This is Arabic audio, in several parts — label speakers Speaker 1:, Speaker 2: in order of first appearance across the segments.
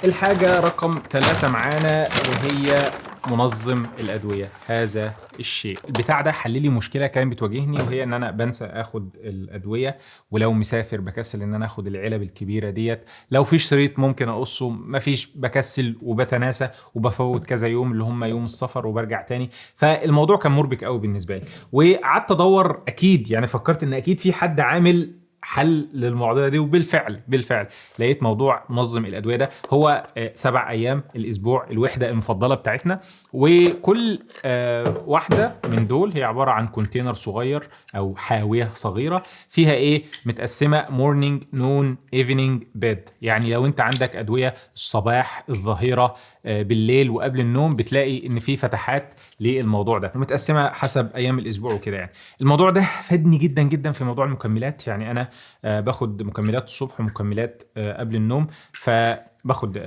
Speaker 1: الحاجة رقم 3 معانا وهي منظم الأدوية. هذا الشيء البتاع ده حل لي مشكلة كانت بتواجهني، وهي ان انا بنسى اخد الأدوية، ولو مسافر بكسل ان انا اخد العلب الكبيرة ديت، لو في شريط ممكن اقصه مفيش بكسل وبتناسى وبفوت كذا يوم اللي هم يوم السفر وبرجع تاني. فالموضوع كان مربك قوي بالنسبة لي، وقعدت ادور اكيد، يعني فكرت ان اكيد في حد عامل حل للمعضله دي، وبالفعل لقيت موضوع منظم الادويه ده. هو 7 ايام الاسبوع، الوحده المفضله بتاعتنا، وكل واحده من دول هي عباره عن كونتينر صغير او حاويه صغيره فيها ايه متقسمه مورنينج نون ايفنينج بيد. يعني لو انت عندك ادويه الصباح الظهيره بالليل وقبل النوم، بتلاقي ان في فتحات للموضوع ده ومتقسمه حسب ايام الاسبوع وكده. يعني الموضوع ده فادني جدا جدا في موضوع المكملات. يعني انا باخد مكملات الصبح ومكملات قبل النوم، فباخد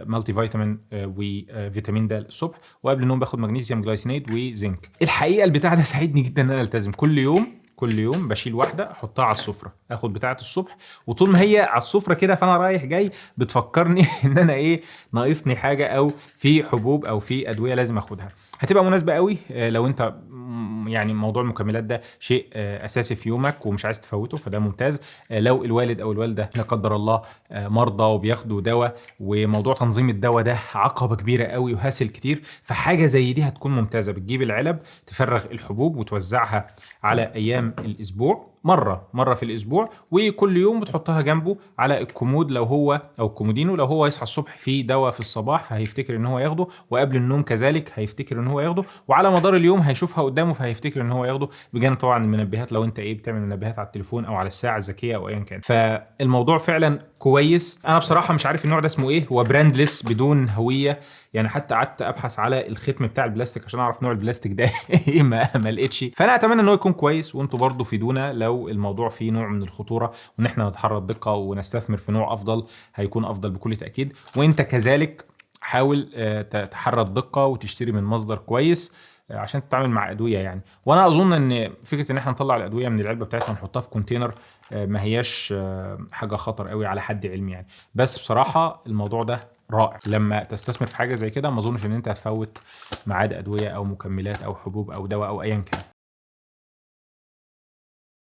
Speaker 1: مالتي فيتامين وفيتامين د الصبح، وقبل النوم باخد مغنيسيوم جلايسينيد وزنك. الحقيقه البتاع ده ساعدني جدا ان انا التزم كل يوم بشيل واحده احطها على السفره، اخد بتاعه الصبح، وطول ما هي على السفره كده فانا رايح جاي بتفكرني ان انا ايه ناقصني حاجه، او في حبوب او في ادويه لازم اخدها. هتبقى مناسبه قوي لو انت يعني موضوع المكملات ده شيء اساسي في يومك ومش عايز تفوته، فده ممتاز. لو الوالد او الوالده لا قدر الله مرضى وبياخدوا دواء، وموضوع تنظيم الدواء ده عقبه كبيره قوي وهاسل كتير، فحاجه زي دي هتكون ممتازه. بتجيب العلب تفرغ الحبوب وتوزعها على ايام الاسبوع، مره في الاسبوع، وكل يوم بتحطها جنبه على الكومود لو هو او الكومودينو لو هو يصحى الصبح في دواء في الصباح فهيفتكر ان هو ياخده، وقبل النوم كذلك هيفتكر ان هو ياخده، وعلى مدار اليوم هيشوفها قدامه فهيفتكر ان هو ياخده، بجانب طبعا المنبهات لو انت بتعمل منبهات على التليفون او على الساعه الذكيه او ايا كان. فالموضوع فعلا كويس. انا بصراحه مش عارف النوع ده اسمه ايه، هو براندلس بدون هويه، يعني حتى قعدت ابحث على الختم بتاع البلاستيك عشان اعرف نوع البلاستيك ده ايه، ما لقيتش. فانا اتمنى ان هو يكون كويس، وانتوا برضو فيدونا لو الموضوع فيه نوع من الخطوره، وان احنا نتحرى الدقه ونستثمر في نوع افضل، هيكون افضل بكل تاكيد. وانت كذلك حاول تحرى الدقه وتشتري من مصدر كويس عشان تتعامل مع ادويه. يعني وانا اظن ان فكره ان احنا نطلع الادويه من العلبه بتاعتها ونحطها في كونتينر ما هياش حاجه خطر قوي على حد علمي يعني. بس بصراحه الموضوع ده رائع، لما تستثمر في حاجه زي كده ما اظنش ان انت هتفوت ميعاد ادويه او مكملات او حبوب او دواء او ايا كان.